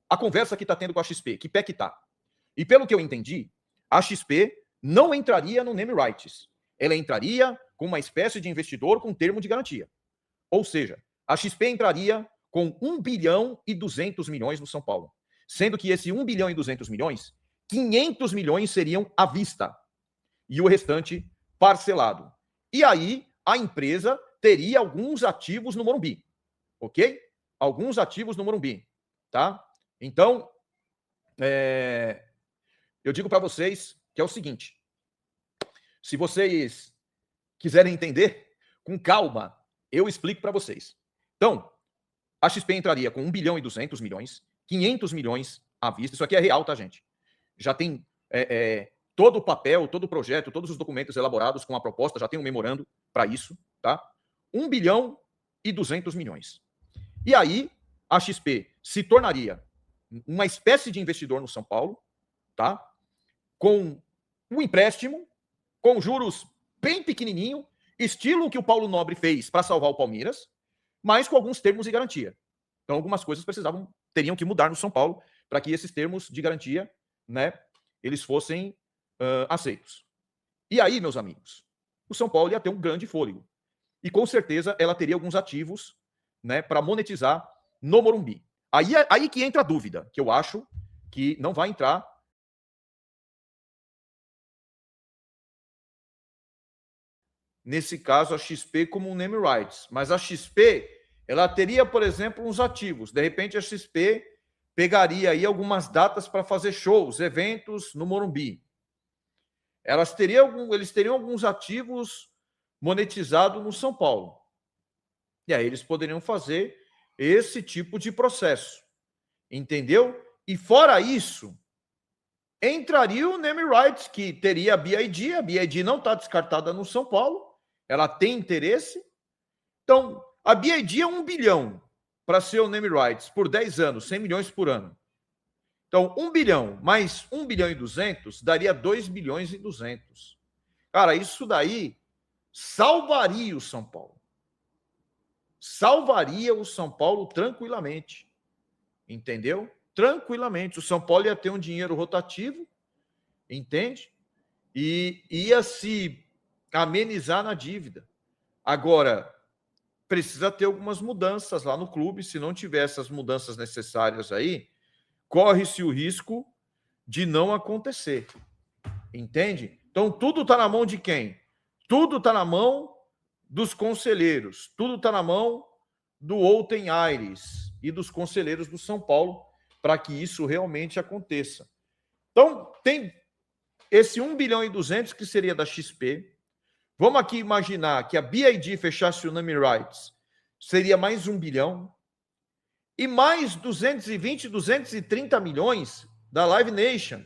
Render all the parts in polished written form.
a conversa que está tendo com a XP, que pé que tá. E pelo que eu entendi, a XP não entraria no name rights. Ela entraria com uma espécie de investidor com termo de garantia. Ou seja, a XP entraria com 1 bilhão e 200 milhões no São Paulo. Sendo que esse 1 bilhão e 200 milhões, 500 milhões seriam à vista. E o restante parcelado. E aí, a empresa teria alguns ativos no Morumbi. Ok? Alguns ativos no Morumbi. Tá? Então, eu digo para vocês que é o seguinte. Se vocês quiserem entender, com calma, eu explico para vocês. Então, a XP entraria com 1 bilhão e 200 milhões, 500 milhões à vista. Isso aqui é real, tá, gente? Já tem todo o papel, todo o projeto, todos os documentos elaborados com a proposta, já tem um memorando para isso, tá? 1 bilhão e 200 milhões. E aí, a XP se tornaria uma espécie de investidor no São Paulo, tá? Com um empréstimo, com juros bem pequenininho, estilo que o Paulo Nobre fez para salvar o Palmeiras, mas com alguns termos de garantia. Então, algumas coisas teriam que mudar no São Paulo para que esses termos de garantia, né, eles fossem aceitos. E aí, meus amigos, o São Paulo ia ter um grande fôlego. E com certeza ela teria alguns ativos, né, para monetizar no Morumbi. Aí que entra a dúvida, que eu acho que não vai entrar. Nesse caso, a XP como um name rights. Mas a XP, ela teria, por exemplo, uns ativos. De repente, a XP pegaria aí algumas datas para fazer shows, eventos no Morumbi. Eles teriam alguns ativos monetizados no São Paulo. E aí eles poderiam fazer esse tipo de processo. Entendeu? E fora isso, entraria o name rights, que teria a BID. A BID não está descartada no São Paulo. Ela tem interesse. Então, a BID é 1 bilhão para ser o name rights por 10 anos, 100 milhões por ano. Então, 1 bilhão mais 1 bilhão e 200 daria 2 bilhões e 200. Cara, isso daí salvaria o São Paulo. Salvaria o São Paulo tranquilamente. Entendeu? Tranquilamente. O São Paulo ia ter um dinheiro rotativo, entende? E ia se amenizar na dívida. Agora, precisa ter algumas mudanças lá no clube. Se não tiver essas mudanças necessárias aí, corre-se o risco de não acontecer. Entende? Então, tudo está na mão de quem? Tudo está na mão dos conselheiros. Tudo está na mão do Outen Aires e dos conselheiros do São Paulo para que isso realmente aconteça. Então, tem esse 1 bilhão e 200 que seria da XP. Vamos aqui imaginar que a BID fechasse o name rights. Seria mais 1 bilhão. E mais 220, 230 milhões da Live Nation,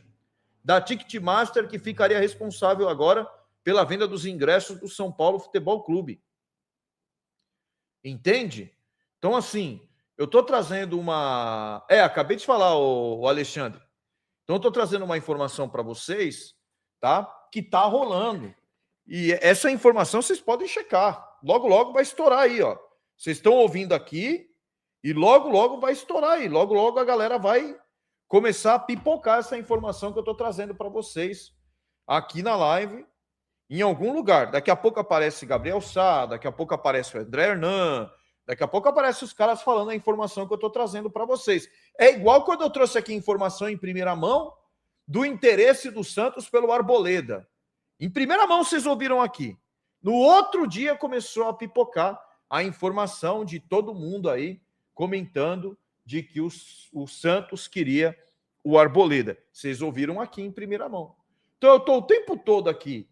da Ticketmaster, que ficaria responsável agora pela venda dos ingressos do São Paulo Futebol Clube. Entende? Então, assim, eu estou trazendo uma... acabei de falar, o Alexandre. Então, eu estou trazendo uma informação para vocês, tá? Que está rolando. E essa informação vocês podem checar. Logo, logo vai estourar aí, ó. Vocês estão ouvindo aqui e logo, logo vai estourar aí. Logo, logo a galera vai começar a pipocar essa informação que eu estou trazendo para vocês aqui na live, em algum lugar. Daqui a pouco aparece Gabriel Sá, daqui a pouco aparece o André Hernan, daqui a pouco aparece os caras falando a informação que eu estou trazendo para vocês. É igual quando eu trouxe aqui informação em primeira mão do interesse do Santos pelo Arboleda. Em primeira mão vocês ouviram aqui. No outro dia começou a pipocar a informação de todo mundo aí comentando de que o Santos queria o Arboleda. Vocês ouviram aqui em primeira mão. Então eu estou o tempo todo aqui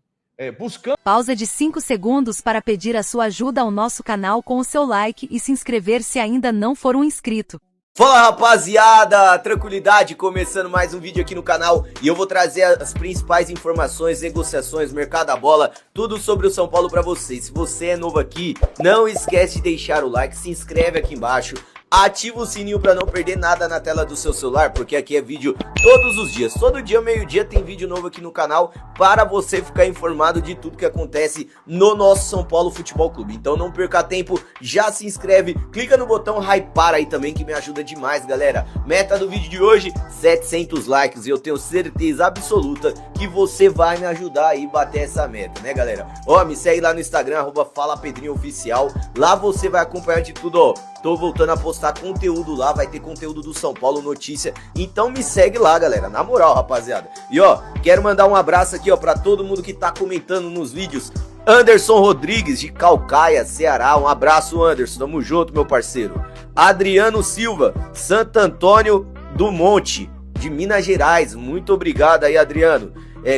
buscando... Pausa de 5 segundos para pedir a sua ajuda ao nosso canal com o seu like e se inscrever se ainda não for um inscrito. Fala rapaziada, tranquilidade, começando mais um vídeo aqui no canal e eu vou trazer as principais informações, negociações, mercado da bola, tudo sobre o São Paulo pra vocês. Se você é novo aqui, não esquece de deixar o like, se inscreve aqui embaixo, ativa o sininho para não perder nada na tela do seu celular, porque aqui é vídeo todos os dias. Todo dia, meio-dia, tem vídeo novo aqui no canal para você ficar informado de tudo que acontece no nosso São Paulo Futebol Clube. Então não perca tempo, já se inscreve, clica no botão hypar aí também que me ajuda demais, galera. Meta do vídeo de hoje, 700 likes, e eu tenho certeza absoluta que você vai me ajudar aí a bater essa meta, né, galera? Ó, me segue lá no Instagram, @FalaPedrinhoOficial, lá você vai acompanhar de tudo, ó. Tô voltando a postar conteúdo lá, vai ter conteúdo do São Paulo, notícia, então me segue lá, galera, na moral, rapaziada. E ó, quero mandar um abraço aqui, ó, pra todo mundo que tá comentando nos vídeos. Anderson Rodrigues, de Calcaia, Ceará, um abraço, Anderson, tamo junto, meu parceiro. Adriano Silva, Santo Antônio do Monte, de Minas Gerais, muito obrigado aí, Adriano.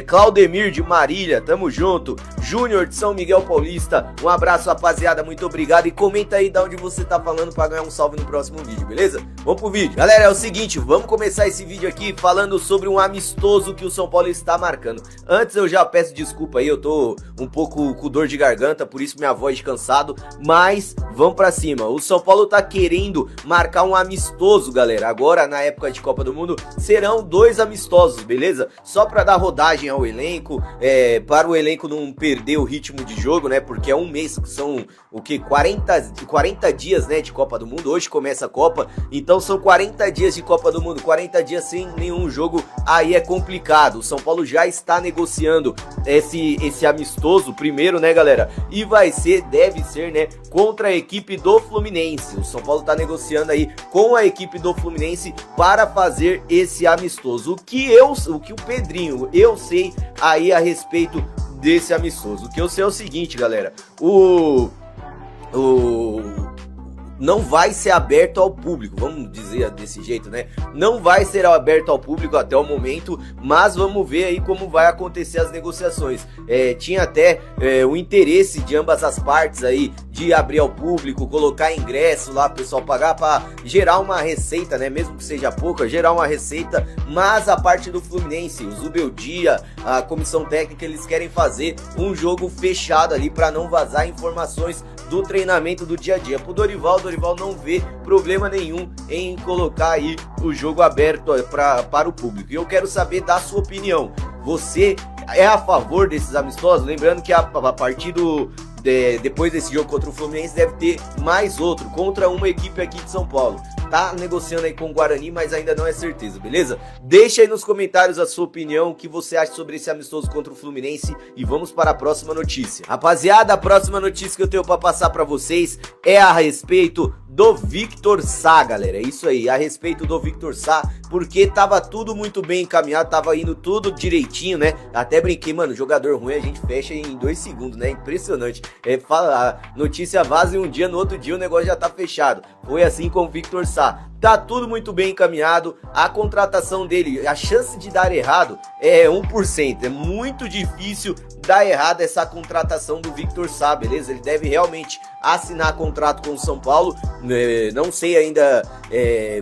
Claudemir de Marília, tamo junto. Júnior de São Miguel Paulista, um abraço, rapaziada, muito obrigado. E comenta aí de onde você tá falando pra ganhar um salve no próximo vídeo, beleza? Vamos pro vídeo. Galera, é o seguinte, vamos começar esse vídeo aqui falando sobre um amistoso que o São Paulo está marcando. Antes eu já peço desculpa aí, eu tô um pouco com dor de garganta, por isso minha voz cansado, mas vamos pra cima. O São Paulo tá querendo marcar um amistoso, galera. Agora, na época de Copa do Mundo, serão 2 amistosos, beleza? Só pra dar rodagem ao elenco, para o elenco não perder o ritmo de jogo, né? Porque é um mês, que são o que? 40 dias, né, de Copa do Mundo. Hoje começa a Copa, então são 40 dias de Copa do Mundo, 40 dias sem nenhum jogo, aí é complicado. O São Paulo já está negociando esse amistoso primeiro, né, galera? E deve ser, né, contra a equipe do Fluminense. O São Paulo tá negociando aí com a equipe do Fluminense para fazer esse amistoso. O que o Pedrinho, eu sei aí a respeito desse amistoso. O que eu sei é o seguinte, galera, não vai ser aberto ao público, vamos dizer desse jeito, né? Não vai ser aberto ao público até o momento, mas vamos ver aí como vai acontecer as negociações. Tinha até o interesse de ambas as partes aí de abrir ao público, colocar ingresso lá, o pessoal pagar para gerar uma receita, né? Mesmo que seja pouca, gerar uma receita, mas a parte do Fluminense, o Zubeldia, a comissão técnica, eles querem fazer um jogo fechado ali para não vazar informações do treinamento do dia a dia. Pro Dorival não vê problema nenhum em colocar aí o jogo aberto para o público. E eu quero saber da sua opinião. Você é a favor desses amistosos? Lembrando que a partir depois desse jogo contra o Fluminense deve ter mais outro contra uma equipe aqui de São Paulo. Tá negociando aí com o Guarani, mas ainda não é certeza, beleza? Deixa aí nos comentários a sua opinião, o que você acha sobre esse amistoso contra o Fluminense, e vamos para a próxima notícia. Rapaziada, a próxima notícia que eu tenho para passar para vocês é a respeito do Victor Sá, galera. É isso aí, a respeito do Victor Sá, porque tava tudo muito bem encaminhado, tava indo tudo direitinho, né? Até brinquei, mano, jogador ruim a gente fecha em 2 segundos, né? Impressionante. A notícia vaza em um dia, no outro dia o negócio já tá fechado. Foi assim com o Victor Sá. Tá tudo muito bem encaminhado, a contratação dele, a chance de dar errado é 1%, é muito difícil dar errado essa contratação do Victor Sá, beleza? Ele deve realmente assinar contrato com o São Paulo, não sei ainda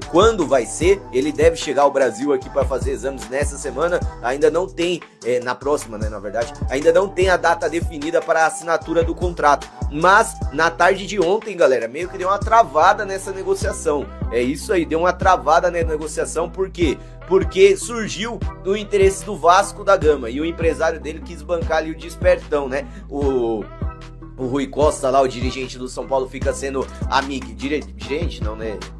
quando vai ser, ele deve chegar ao Brasil aqui para fazer exames nessa semana, ainda não tem, na próxima, né, na verdade, ainda não tem a data definida para a assinatura do contrato, mas na tarde de ontem, galera, meio que deu uma travada nessa negociação. É isso aí, deu uma travada na negociação, por quê? Porque surgiu do interesse do Vasco da Gama e o empresário dele quis bancar ali o despertão, né? O Rui Costa lá, o dirigente do São Paulo, fica sendo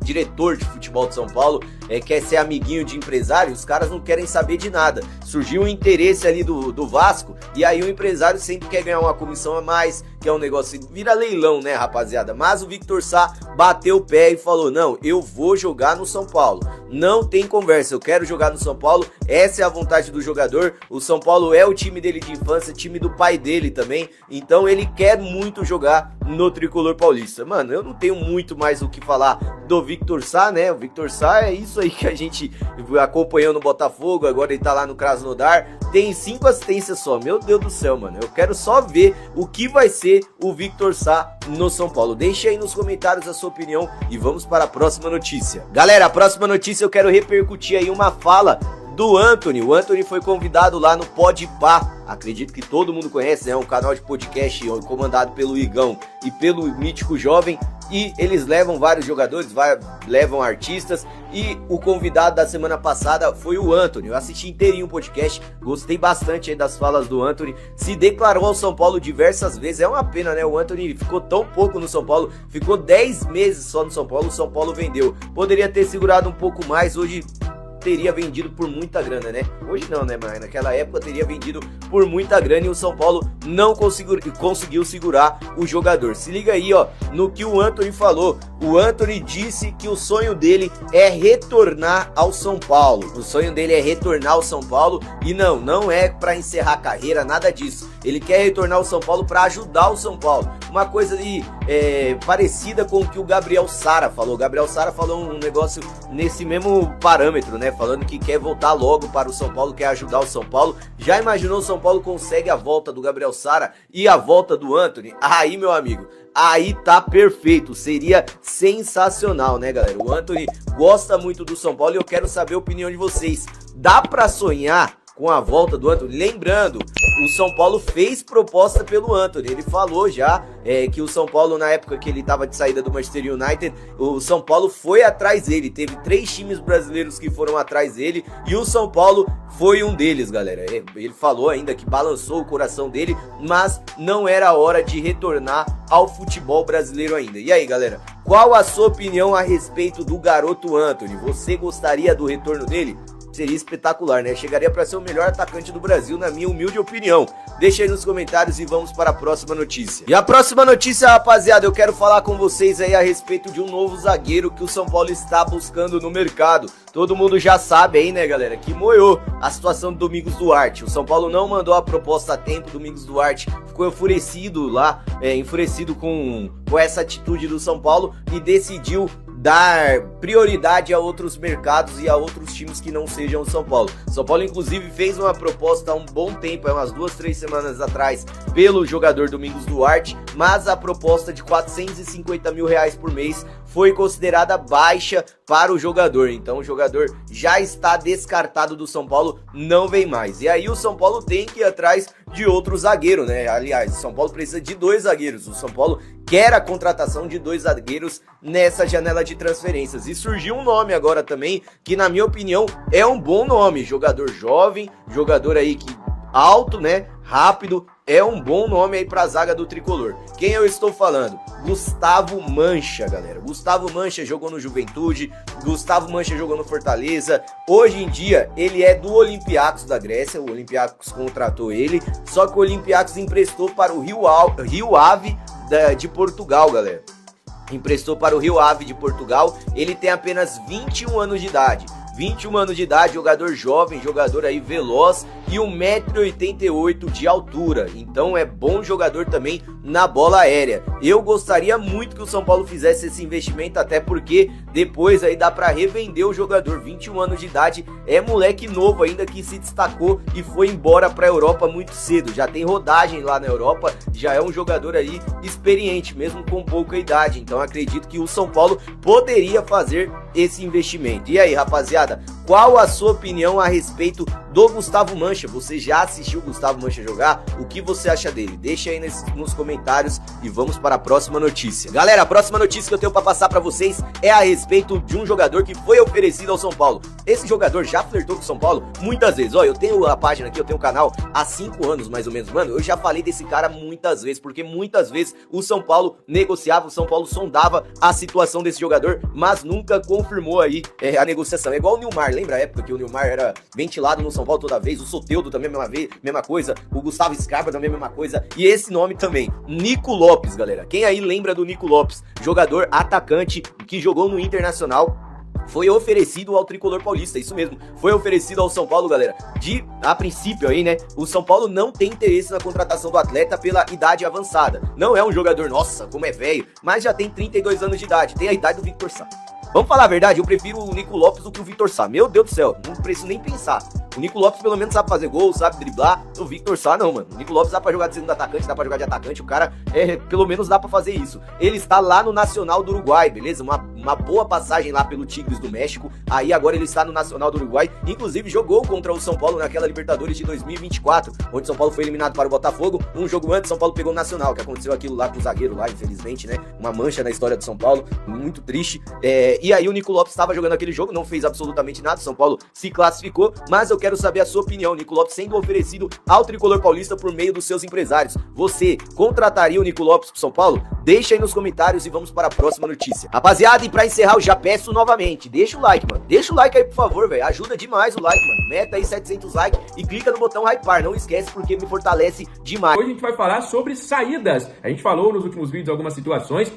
diretor de futebol de São Paulo, quer ser amiguinho de empresário, os caras não querem saber de nada. Surgiu um interesse ali do Vasco, e aí o empresário sempre quer ganhar uma comissão a mais, que é um negócio, vira leilão, né, rapaziada? Mas o Victor Sá bateu o pé e falou, não, eu vou jogar no São Paulo. Não tem conversa, eu quero jogar no São Paulo, essa é a vontade do jogador. O São Paulo é o time dele de infância, time do pai dele também, então ele quer muito jogar no tricolor paulista. Mano, eu não tenho muito mais o que falar do Victor Sá, né? O Victor Sá é isso aí que a gente acompanhou no Botafogo, agora ele tá lá no Krasnodar, tem 5 assistências só, meu Deus do céu, mano. Eu quero só ver o que vai ser o Victor Sá no São Paulo. Deixa aí nos comentários a sua opinião e vamos para a próxima notícia. Galera, a próxima notícia eu quero repercutir aí uma fala do Anthony. O Anthony foi convidado lá no Podpah, acredito que todo mundo conhece, é um canal de podcast comandado pelo Igão e pelo Mítico Jovem. e eles levam vários jogadores, levam artistas, e o convidado da semana passada foi o Antony. Eu assisti inteirinho o podcast, gostei bastante aí das falas do Antony, se declarou ao São Paulo diversas vezes. É uma pena, né? O Antony ficou tão pouco no São Paulo, ficou 10 meses só no São Paulo, o São Paulo vendeu. Poderia ter segurado um pouco mais, hoje teria vendido por muita grana, né? Hoje não, né, mas naquela época teria vendido por muita grana e o São Paulo não conseguiu segurar o jogador. Se liga aí, ó, no que o Antony falou. O Antony disse que o sonho dele é retornar ao São Paulo. O sonho dele é retornar ao São Paulo e não é para encerrar a carreira, nada disso. Ele quer retornar ao São Paulo para ajudar o São Paulo. Uma coisa ali parecida com o que o Gabriel Sara falou. O Gabriel Sara falou um negócio nesse mesmo parâmetro, né? Falando que quer voltar logo para o São Paulo, quer ajudar o São Paulo. Já imaginou o São Paulo consegue a volta do Gabriel Sara e a volta do Antony? Aí, meu amigo, aí tá perfeito, seria sensacional, né, galera? O Antony gosta muito do São Paulo e eu quero saber a opinião de vocês. Dá pra sonhar com a volta do Antony? Lembrando, o São Paulo fez proposta pelo Antony, ele falou já que o São Paulo, na época que ele estava de saída do Manchester United, o São Paulo foi atrás dele, teve 3 times brasileiros que foram atrás dele e o São Paulo foi um deles, galera. Ele falou ainda que balançou o coração dele, mas não era a hora de retornar ao futebol brasileiro ainda. E aí, galera, qual a sua opinião a respeito do garoto Antony? Você gostaria do retorno dele? Seria espetacular, né? Chegaria para ser o melhor atacante do Brasil, na minha humilde opinião. Deixa aí nos comentários e vamos para a próxima notícia. E a próxima notícia, rapaziada, eu quero falar com vocês aí a respeito de um novo zagueiro que o São Paulo está buscando no mercado. Todo mundo já sabe aí, né, galera, que moiou a situação do Domingos Duarte. O São Paulo não mandou a proposta a tempo, Domingos Duarte ficou enfurecido lá, enfurecido com essa atitude do São Paulo e decidiu dar prioridade a outros mercados e a outros times que não sejam o São Paulo. São Paulo, inclusive, fez uma proposta há um bom tempo, umas 2, 3 semanas atrás, pelo jogador Domingos Duarte, mas a proposta de R$450 mil por mês foi considerada baixa para o jogador. Então o jogador já está descartado do São Paulo, não vem mais. E aí o São Paulo tem que ir atrás de outro zagueiro, né? Aliás, o São Paulo precisa de 2 zagueiros. O São Paulo quer a contratação de 2 zagueiros nessa janela de transferências. E surgiu um nome agora também, que na minha opinião é um bom nome. Jogador jovem, jogador aí que alto, né? Rápido, é um bom nome aí pra zaga do Tricolor. Quem eu estou falando? Gustavo Mancha, galera. Gustavo Mancha jogou no Juventude, Gustavo Mancha jogou no Fortaleza. Hoje em dia, ele é do Olympiacos da Grécia, o Olympiacos contratou ele, só que o Olympiacos emprestou para o Rio Ave de Portugal, galera. Emprestou para o Rio Ave de Portugal, ele tem apenas 21 anos de idade. 21 anos de idade, jogador jovem, jogador aí veloz e 1,88 m de altura. Então é bom jogador também na bola aérea. Eu gostaria muito que o São Paulo fizesse esse investimento, até porque depois aí dá para revender o jogador. 21 anos de idade, é moleque novo ainda que se destacou e foi embora para a Europa muito cedo. Já tem rodagem lá na Europa, já é um jogador aí experiente, mesmo com pouca idade. Então acredito que o São Paulo poderia fazer esse investimento. E aí, rapaziada, qual a sua opinião a respeito do Gustavo Mancha? Você já assistiu o Gustavo Mancha jogar? O que você acha dele? Deixa aí nos comentários e vamos para a próxima notícia. Galera, a próxima notícia que eu tenho para passar para vocês é a respeito de um jogador que foi oferecido ao São Paulo. Esse jogador já flertou com o São Paulo muitas vezes. Ó, eu tenho a página aqui, eu tenho o canal há 5 anos mais ou menos, mano. Eu já falei desse cara muitas vezes, porque muitas vezes o São Paulo negociava, o São Paulo sondava a situação desse jogador, mas nunca confirmou aí a negociação. É igual o Nilmar, lembra a época que o Nilmar era ventilado no São Paulo toda vez? O Soteldo também mesma coisa, o Gustavo Scarpa também mesma coisa, e esse nome também, Nico Lopes, galera. Quem aí lembra do Nico Lopes? Jogador atacante que jogou no Internacional, foi oferecido ao Tricolor Paulista, isso mesmo, foi oferecido ao São Paulo, galera. A princípio aí, né, o São Paulo não tem interesse na contratação do atleta pela idade avançada. Não é um jogador, nossa, como é velho, mas já tem 32 anos de idade, tem a idade do Victor Sá. Vamos falar a verdade, eu prefiro o Nico Lopes do que o Victor Sá. Meu Deus do céu, não preciso nem pensar. O Nico Lopes pelo menos sabe fazer gol, sabe driblar. O Victor Sá não, mano. O Nico Lopes dá pra jogar de segundo atacante, dá pra jogar de atacante. O cara, pelo menos dá pra fazer isso. Ele está lá no Nacional do Uruguai, beleza? uma boa passagem lá pelo Tigres do México, aí agora ele está no Nacional do Uruguai, inclusive jogou contra o São Paulo naquela Libertadores de 2024, onde São Paulo foi eliminado para o Botafogo, um jogo antes São Paulo pegou o Nacional, que aconteceu aquilo lá com o zagueiro lá, infelizmente, né, uma mancha na história do São Paulo, muito triste, e aí o Nico Lopes estava jogando aquele jogo, não fez absolutamente nada, São Paulo se classificou, mas eu quero saber a sua opinião, Nico Lopes sendo oferecido ao tricolor paulista por meio dos seus empresários, você contrataria o Nico Lopes pro São Paulo? Deixa aí nos comentários e vamos para a próxima notícia. Rapaziada, e pra encerrar, eu já peço novamente, deixa o like, mano. Deixa o like aí, por favor, velho. Ajuda demais o like, mano. Meta aí 700 likes e clica no botão hypar. Não esquece porque me fortalece demais. Hoje a gente vai falar sobre saídas. A gente falou nos últimos vídeos algumas situações,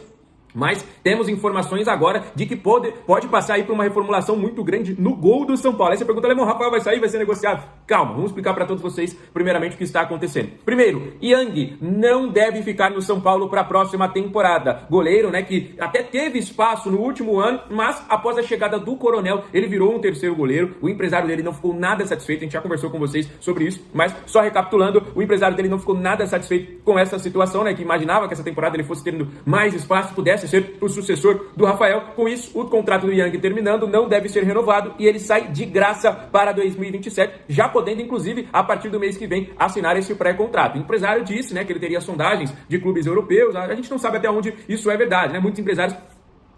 mas temos informações agora de que pode passar aí por uma reformulação muito grande no gol do São Paulo. Aí você pergunta, Alemão, Rafael vai sair, vai ser negociado? Calma, vamos explicar para todos vocês primeiramente o que está acontecendo. Primeiro, Yang não deve ficar no São Paulo para a próxima temporada. Goleiro, né, que até teve espaço no último ano, mas após a chegada do Coronel, ele virou um terceiro goleiro. O empresário dele não ficou nada satisfeito, a gente já conversou com vocês sobre isso, mas só recapitulando, o empresário dele não ficou nada satisfeito com essa situação, né, que imaginava que essa temporada ele fosse tendo mais espaço, pudesse ser o sucessor do Rafael. Com isso, o contrato do Yang terminando não deve ser renovado e ele sai de graça para 2027, já podendo, inclusive, a partir do mês que vem, assinar esse pré-contrato. O empresário disse, né, que ele teria sondagens de clubes europeus, a gente não sabe até onde isso é verdade, né? Muitos empresários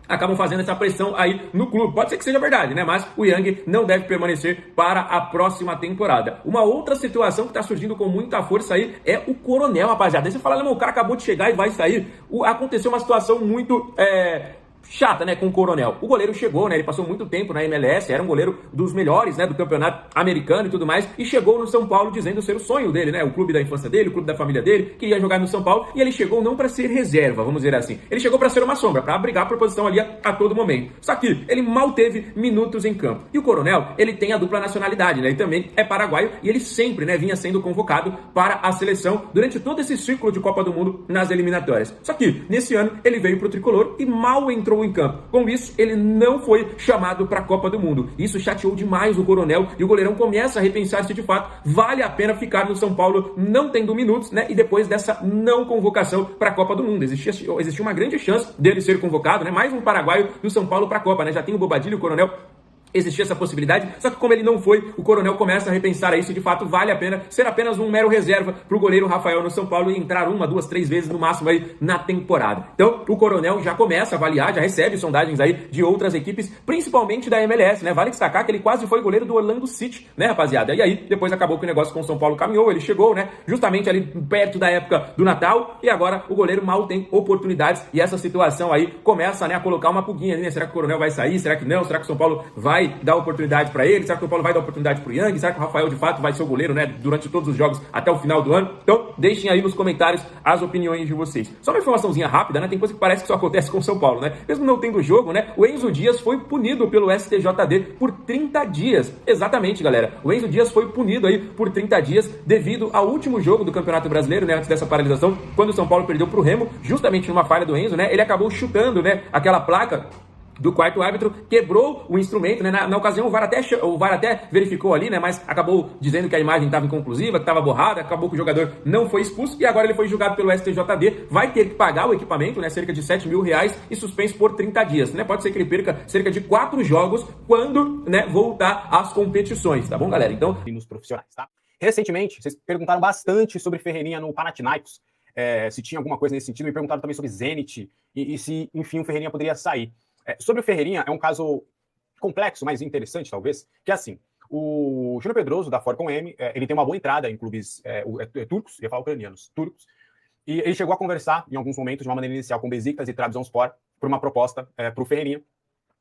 acabam fazendo essa pressão aí no clube. Pode ser que seja verdade, né? Mas o Yang não deve permanecer para a próxima temporada. Uma outra situação que está surgindo com muita força aí é o Coronel, rapaziada. Aí você fala, o cara acabou de chegar e vai sair. Aconteceu uma situação muito chata, né, com o Coronel. O goleiro chegou, né, ele passou muito tempo na MLS, era um goleiro dos melhores, né, do campeonato americano e tudo mais, e chegou no São Paulo dizendo ser o sonho dele, né, o clube da infância dele, o clube da família dele, queria jogar no São Paulo, e ele chegou não para ser reserva, vamos dizer assim. Ele chegou para ser uma sombra, para brigar por posição ali a todo momento. Só que ele mal teve minutos em campo. E o Coronel, ele tem a dupla nacionalidade, né, ele também é paraguaio, e ele sempre, né, vinha sendo convocado para a seleção durante todo esse ciclo de Copa do Mundo nas eliminatórias. Só que, nesse ano, ele veio pro tricolor e mal entrou em campo. Com isso, ele não foi chamado para a Copa do Mundo. Isso chateou demais o Coronel e o goleirão começa a repensar se de fato vale a pena ficar no São Paulo não tendo minutos, né? E depois dessa não convocação para a Copa do Mundo. Existia uma grande chance dele ser convocado, né? Mais um paraguaio do São Paulo para a Copa, né? Já tem o Bobadilha, o Coronel. Existia essa possibilidade, só que como ele não foi, o Coronel começa a repensar aí se de fato vale a pena ser apenas um mero reserva para o goleiro Rafael no São Paulo e entrar 1, 2, 3 vezes no máximo aí na temporada. Então, o Coronel já começa a avaliar, já recebe sondagens aí de outras equipes, principalmente da MLS, né? Vale destacar que ele quase foi goleiro do Orlando City, né, rapaziada? E aí, depois acabou que o negócio com o São Paulo caminhou, ele chegou, né, justamente ali perto da época do Natal, e agora o goleiro mal tem oportunidades, e essa situação aí começa, né, a colocar uma pulguinha, né? Será que o Coronel vai sair? Será que não? Será que o São Paulo vai dar oportunidade para ele? Será que o Paulo vai dar oportunidade pro Yang? Será que o Rafael de fato vai ser o goleiro, né, durante todos os jogos até o final do ano? Então, deixem aí nos comentários as opiniões de vocês. Só uma informaçãozinha rápida, né? Tem coisa que parece que só acontece com o São Paulo, né? Mesmo não tendo jogo, né? O Enzo Dias foi punido pelo STJD por 30 dias. Exatamente, galera. O Enzo Dias foi punido aí por 30 dias devido ao último jogo do Campeonato Brasileiro, né, antes dessa paralisação, quando o São Paulo perdeu pro Remo, justamente numa falha do Enzo, né? Ele acabou chutando, né, aquela placa do quarto árbitro, quebrou o instrumento, né? Na ocasião o VAR até verificou ali, né? Mas acabou dizendo que a imagem estava inconclusiva, que estava borrada, acabou que o jogador não foi expulso e agora ele foi julgado pelo STJD, vai ter que pagar o equipamento, né? Cerca de R$7 mil e suspenso por 30 dias, né? Pode ser que ele perca cerca de 4 jogos quando, né, voltar às competições, tá bom, galera? Então, nos profissionais, tá? Recentemente, vocês perguntaram bastante sobre Ferreirinha no Panathinaikos, se tinha alguma coisa nesse sentido, me perguntaram também sobre Zenit e se, enfim, o Ferreirinha poderia sair. Sobre o Ferreirinha, é um caso complexo, mas interessante, talvez, que é assim, o Júnior Pedroso, da Forcon M, ele tem uma boa entrada em clubes turcos, ia falar ucranianos, turcos, e ele chegou a conversar, em alguns momentos, de uma maneira inicial, com Besiktas e Trabzonspor, por uma proposta para o Ferreirinha,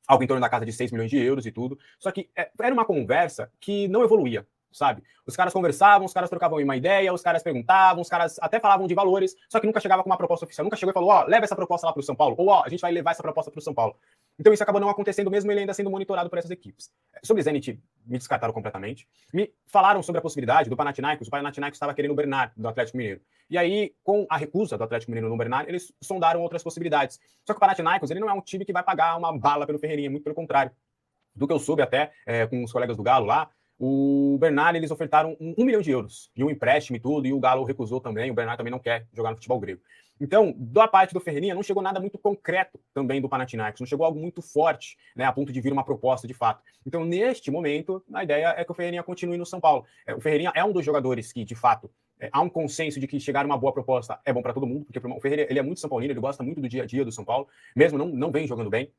algo em torno da casa de 6 milhões de euros e tudo, só que era uma conversa que não evoluía, sabe? Os caras conversavam, os caras trocavam uma ideia, os caras perguntavam, os caras até falavam de valores, só que nunca chegava com uma proposta oficial, nunca chegou e falou, leva essa proposta lá pro São Paulo, ou a gente vai levar essa proposta pro São Paulo. Então isso acabou não acontecendo mesmo, ele ainda sendo monitorado por essas equipes. Sobre Zenit, me descartaram completamente. Me falaram sobre a possibilidade do Panathinaikos, o Panathinaikos estava querendo o Bernard, do Atlético Mineiro. E aí, com a recusa do Atlético Mineiro no Bernard, eles sondaram outras possibilidades. Só que o Panathinaikos, ele não é um time que vai pagar uma bala pelo Ferreirinha, muito pelo contrário. Do que eu soube até com os colegas do Galo lá, o Bernard, eles ofertaram 1 milhão de euros, e um empréstimo e tudo, e o Galo recusou também, o Bernard também não quer jogar no futebol grego. Então, da parte do Ferreirinha, não chegou nada muito concreto também do Panathinaikos, não chegou algo muito forte, né, a ponto de vir uma proposta de fato. Então, neste momento, a ideia é que o Ferreirinha continue no São Paulo. O Ferreirinha é um dos jogadores que, de fato, há um consenso de que chegar uma boa proposta é bom para todo mundo, porque o Ferreira ele é muito São Paulino, ele gosta muito do dia a dia do São Paulo, mesmo não vem jogando bem,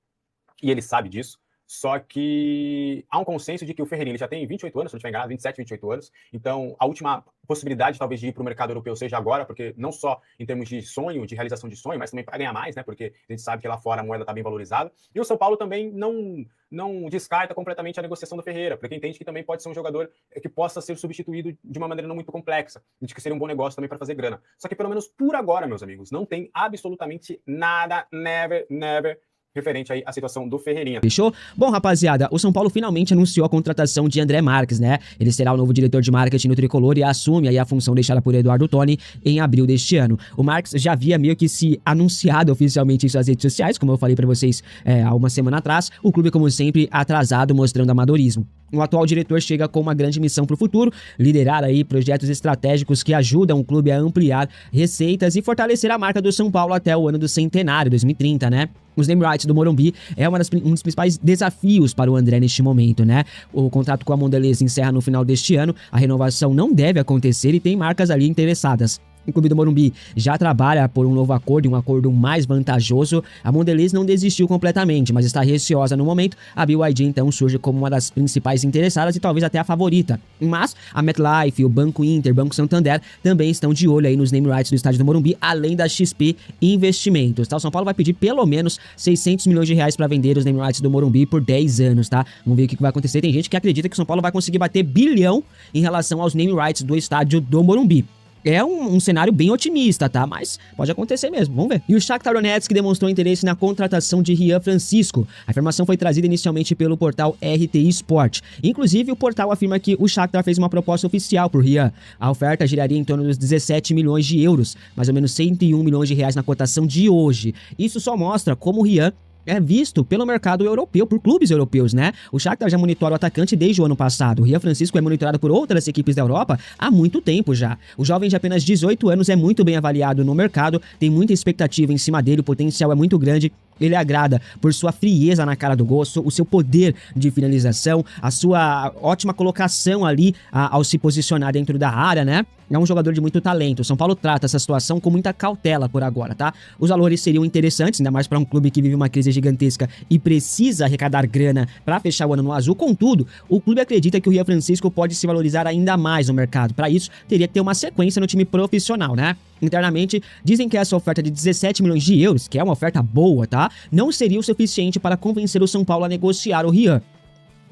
e ele sabe disso. Só que há um consenso de que o Ferreirinha ele já tem 28 anos, se não estiver enganado, 27, 28 anos. Então, a última possibilidade, talvez, de ir para o mercado europeu seja agora, porque não só em termos de sonho, de realização de sonho, mas também para ganhar mais, né? Porque a gente sabe que lá fora a moeda está bem valorizada. E o São Paulo também não descarta completamente a negociação do Ferreira, porque entende que também pode ser um jogador que possa ser substituído de uma maneira não muito complexa, de que seria um bom negócio também para fazer grana. Só que, pelo menos por agora, meus amigos, não tem absolutamente nada, never, referente aí à situação do Ferreirinha. Fechou? Bom, rapaziada, o São Paulo finalmente anunciou a contratação de André Marques, né? Ele será o novo diretor de marketing no Tricolor e assume aí a função deixada por Eduardo Toni em abril deste ano. O Marques já havia meio que se anunciado oficialmente em suas redes sociais, como eu falei pra vocês há uma semana atrás. O clube, como sempre, atrasado, mostrando amadorismo. O atual diretor chega com uma grande missão para o futuro, liderar aí projetos estratégicos que ajudam o clube a ampliar receitas e fortalecer a marca do São Paulo até o ano do centenário, 2030, né? Os name rights do Morumbi é um dos principais desafios para o André neste momento, né? O contrato com a Mondelez encerra no final deste ano, a renovação não deve acontecer e tem marcas ali interessadas. O clube do Morumbi já trabalha por um novo acordo, um acordo mais vantajoso. A Mondelez não desistiu completamente, mas está receosa no momento. A BYD, então, surge como uma das principais interessadas e talvez até a favorita. Mas a MetLife, o Banco Inter, Banco Santander também estão de olho aí nos name rights do estádio do Morumbi, além da XP Investimentos, tá? O São Paulo vai pedir pelo menos 600 milhões de reais para vender os name rights do Morumbi por 10 anos, tá? Vamos ver o que vai acontecer. Tem gente que acredita que o São Paulo vai conseguir bater bilhão em relação aos name rights do estádio do Morumbi. É um cenário bem otimista, tá? Mas pode acontecer mesmo, vamos ver. E o Shakhtar Donetsk demonstrou interesse na contratação de Rian Francisco. A informação foi trazida inicialmente pelo portal RTI Sport. Inclusive, o portal afirma que o Shakhtar fez uma proposta oficial por Rian. A oferta giraria em torno dos 17 milhões de euros, mais ou menos 101 milhões de reais na cotação de hoje. Isso só mostra como o Rian é visto pelo mercado europeu, por clubes europeus, né? O Shakhtar já monitora o atacante desde o ano passado. O Rian Francisco é monitorado por outras equipes da Europa há muito tempo já. O jovem de apenas 18 anos é muito bem avaliado no mercado, tem muita expectativa em cima dele, o potencial é muito grande. Ele agrada por sua frieza na cara do gol, o seu poder de finalização, a sua ótima colocação ali ao se posicionar dentro da área, né? É um jogador de muito talento. O São Paulo trata essa situação com muita cautela por agora, tá? Os valores seriam interessantes, ainda mais para um clube que vive uma crise gigantesca e precisa arrecadar grana para fechar o ano no azul. Contudo, o clube acredita que o Rian Francisco pode se valorizar ainda mais no mercado. Para isso, teria que ter uma sequência no time profissional, né? Internamente, dizem que essa oferta de 17 milhões de euros, que é uma oferta boa, tá? Não seria o suficiente para convencer o São Paulo a negociar o Rian.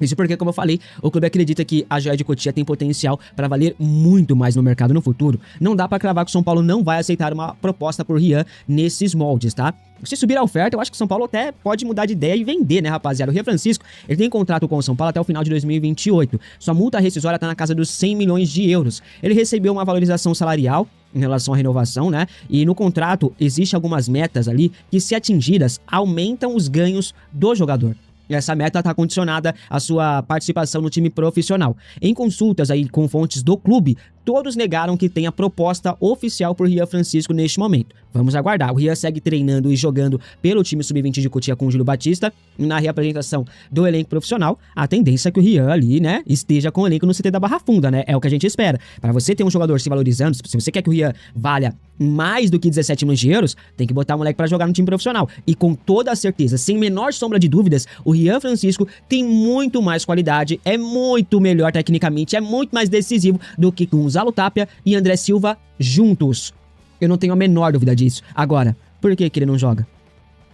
Isso porque, como eu falei, o clube acredita que a joia de Cotia tem potencial para valer muito mais no mercado no futuro. Não dá para cravar que o São Paulo não vai aceitar uma proposta por Rian nesses moldes, tá? Se subir a oferta, eu acho que o São Paulo até pode mudar de ideia e vender, né, rapaziada? O Rian Francisco, ele tem contrato com o São Paulo até o final de 2028. Sua multa rescisória tá na casa dos 100 milhões de euros. Ele recebeu uma valorização salarial em relação à renovação, né? E no contrato, existe algumas metas ali que, se atingidas, aumentam os ganhos do jogador. E essa meta está condicionada à sua participação no time profissional. Em consultas aí com fontes do clube, todos negaram que tenha proposta oficial por Rian Francisco neste momento. Vamos aguardar. O Rian segue treinando e jogando pelo time sub-20 de Cotia com o Júlio Batista. Na reapresentação do elenco profissional, a tendência é que o Rian ali, né, esteja com o elenco no CT da Barra Funda, né? É o que a gente espera. Para você ter um jogador se valorizando, se você quer que o Rian valha mais do que 17 milhões de euros, tem que botar o moleque para jogar no time profissional. E com toda a certeza, sem menor sombra de dúvidas, o Rian Francisco tem muito mais qualidade, é muito melhor tecnicamente, é muito mais decisivo do que Gonzalo Tapia e André Silva juntos. Eu não tenho a menor dúvida disso. Agora, por que ele não joga?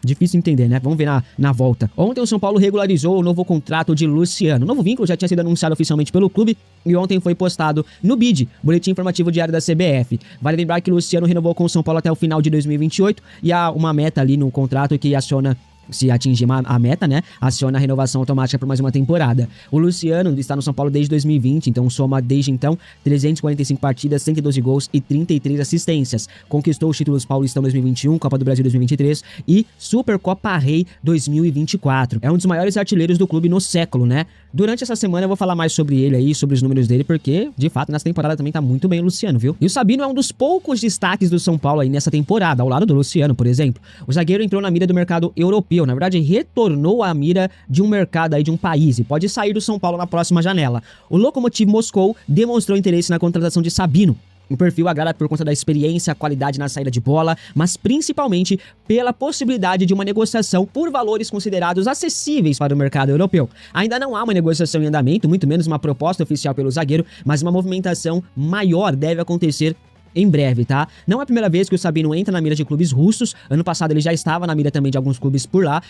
Difícil entender, né? Vamos ver na volta. Ontem o São Paulo regularizou o novo contrato de Luciano. O novo vínculo já tinha sido anunciado oficialmente pelo clube e ontem foi postado no BID, Boletim Informativo Diário da CBF. Vale lembrar que Luciano renovou com o São Paulo até o final de 2028 e há uma meta ali no contrato que aciona se atingir a meta, né, aciona a renovação automática por mais uma temporada. O Luciano está no São Paulo desde 2020, então soma desde então 345 partidas, 112 gols e 33 assistências. Conquistou os títulos Paulistão 2021, Copa do Brasil 2023 e Supercopa Rei 2024. É um dos maiores artilheiros do clube no século, né? Durante essa semana eu vou falar mais sobre ele aí, sobre os números dele, porque, de fato, nessa temporada também tá muito bem o Luciano, viu? E o Sabino é um dos poucos destaques do São Paulo aí nessa temporada, ao lado do Luciano, por exemplo. O zagueiro entrou na mira do mercado europeu, na verdade, retornou à mira de um mercado aí de um país e pode sair do São Paulo na próxima janela. O Lokomotiv Moscou demonstrou interesse na contratação de Sabino. O perfil agrada por conta da experiência, qualidade na saída de bola, mas principalmente pela possibilidade de uma negociação por valores considerados acessíveis para o mercado europeu. Ainda não há uma negociação em andamento, muito menos uma proposta oficial pelo zagueiro, mas uma movimentação maior deve acontecer em breve, tá? Não é a primeira vez que o Sabino entra na mira de clubes russos. Ano passado ele já estava na mira também de alguns clubes por lá.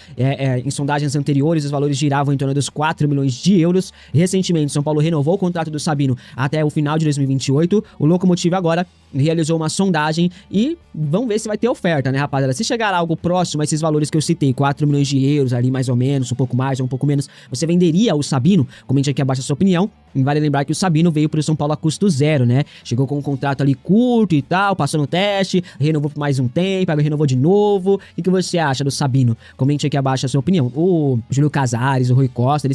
Em sondagens anteriores, os valores giravam em torno dos 4 milhões de euros. Recentemente, São Paulo renovou o contrato do Sabino até o final de 2028. O Lokomotiv agora realizou uma sondagem e vamos ver se vai ter oferta, né, rapaziada? Se chegar algo próximo a esses valores que eu citei, 4 milhões de euros ali mais ou menos, um pouco mais ou um pouco menos, você venderia o Sabino? Comente aqui abaixo a sua opinião. E vale lembrar que o Sabino veio pro São Paulo a custo zero, né? Chegou com um contrato ali curto e tal, passou no teste, renovou por mais um tempo, aí renovou de novo. O que você acha do Sabino? Comente aqui abaixo a sua opinião. O Júlio Casares, o Rui Costa,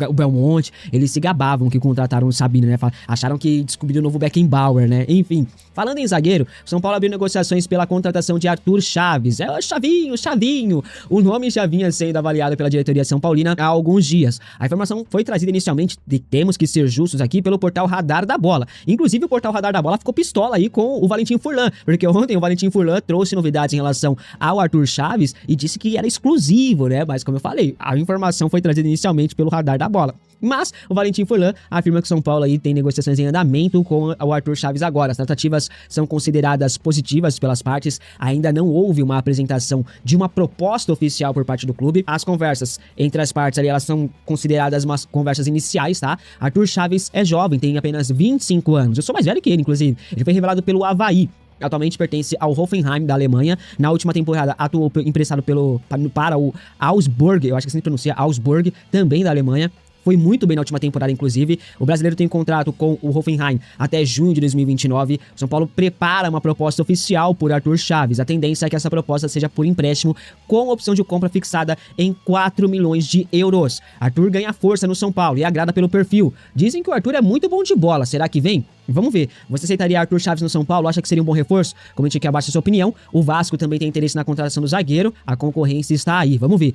o Belmonte, eles se gabavam que contrataram o Sabino, né? Acharam que descobriram o novo Beckenbauer, né? Enfim, falando em zagueiro, o São Paulo abriu negociações pela contratação de Arthur Chaves. É o Chavinho. O nome já vinha sendo avaliado pela diretoria são paulina há alguns dias. A informação foi trazida inicialmente, temos que ser justos aqui, pelo portal Radar da Bola. Inclusive, o portal Radar da Bola ficou pistola aí com o Valentim Furlan, porque ontem o Valentim Furlan trouxe novidades em relação ao Arthur Chaves e disse que era exclusivo, né? Mas, como eu falei, a informação foi trazida inicialmente pelo Radar da Bola. Mas o Valentim Furlan afirma que São Paulo aí tem negociações em andamento com o Arthur Chaves agora. As tratativas são consideradas positivas pelas partes. Ainda não houve uma apresentação de uma proposta oficial por parte do clube. As conversas entre as partes ali, elas são consideradas umas conversas iniciais, tá? Arthur Chaves é jovem, tem apenas 25 anos. Eu sou mais velho que ele, inclusive. Ele foi revelado pelo Avaí. Atualmente pertence ao Hoffenheim da Alemanha. Na última temporada atuou emprestado para o Augsburg, eu acho que assim pronuncia, Augsburg, também da Alemanha. Foi muito bem na última temporada, inclusive. O brasileiro tem contrato com o Hoffenheim até junho de 2029. O São Paulo prepara uma proposta oficial por Arthur Chaves. A tendência é que essa proposta seja por empréstimo, com opção de compra fixada em 4 milhões de euros. Arthur ganha força no São Paulo e agrada pelo perfil. Dizem que o Arthur é muito bom de bola. Será que vem? Vamos ver. Você aceitaria Arthur Chaves no São Paulo? Acha que seria um bom reforço? Comente aqui abaixo a sua opinião. O Vasco também tem interesse na contratação do zagueiro. A concorrência está aí. Vamos ver.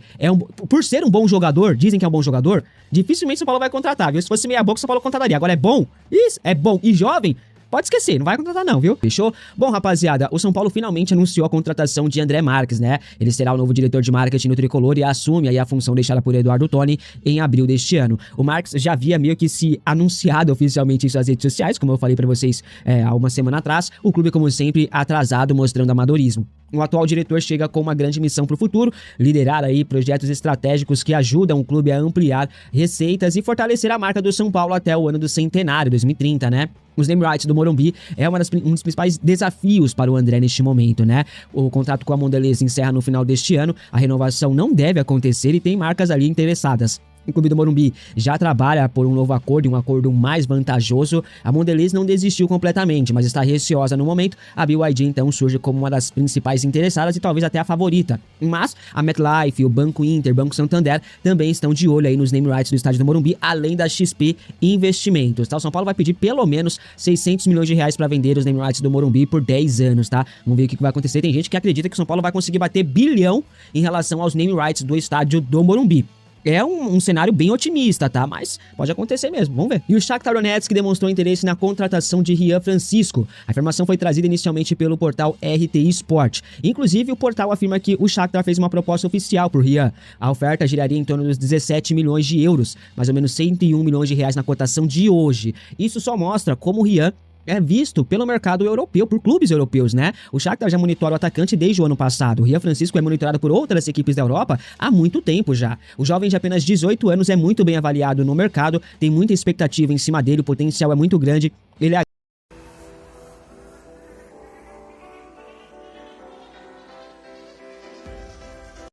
Por ser um bom jogador, dizem que é um bom jogador, dificilmente o São Paulo vai contratar, viu? Se fosse meia boca, o São Paulo contrataria. Agora é bom? Isso, é bom e jovem? Pode esquecer, não vai contratar não, viu? Fechou? Bom, rapaziada, o São Paulo finalmente anunciou a contratação de André Marques, né? Ele será o novo diretor de marketing no Tricolor e assume aí a função deixada por Eduardo Toni em abril deste ano. O Marques já havia meio que se anunciado oficialmente em suas redes sociais, como eu falei pra vocês há uma semana atrás. O clube, como sempre, atrasado, mostrando amadorismo. O atual diretor chega com uma grande missão para o futuro, liderar aí projetos estratégicos que ajudam o clube a ampliar receitas e fortalecer a marca do São Paulo até o ano do centenário, 2030, né? Os name rights do Morumbi é um dos principais desafios para o André neste momento, né? O contrato com a Mondelez encerra no final deste ano, a renovação não deve acontecer e tem marcas ali interessadas. O clube do Morumbi já trabalha por um novo acordo, um acordo mais vantajoso. A Mondelez não desistiu completamente, mas está receosa no momento. A BYD, então, surge como uma das principais interessadas e talvez até a favorita. Mas a MetLife, o Banco Inter, o Banco Santander também estão de olho aí nos name rights do estádio do Morumbi, além da XP Investimentos, tá? O São Paulo vai pedir pelo menos 600 milhões de reais para vender os name rights do Morumbi por 10 anos, tá? Vamos ver o que vai acontecer. Tem gente que acredita que o São Paulo vai conseguir bater bilhão em relação aos name rights do estádio do Morumbi. É um cenário bem otimista, tá? Mas pode acontecer mesmo, vamos ver. E o Shakhtar Donetsk demonstrou interesse na contratação de Rian Francisco. A informação foi trazida inicialmente pelo portal RTI Sport. Inclusive, o portal afirma que o Shakhtar fez uma proposta oficial por Rian. A oferta giraria em torno dos 17 milhões de euros, mais ou menos 101 milhões de reais na cotação de hoje. Isso só mostra como o Rian é visto pelo mercado europeu, por clubes europeus, né? O Shakhtar já monitora o atacante desde o ano passado. O Rian Francisco é monitorado por outras equipes da Europa há muito tempo já. O jovem de apenas 18 anos é muito bem avaliado no mercado, tem muita expectativa em cima dele, o potencial é muito grande. Ele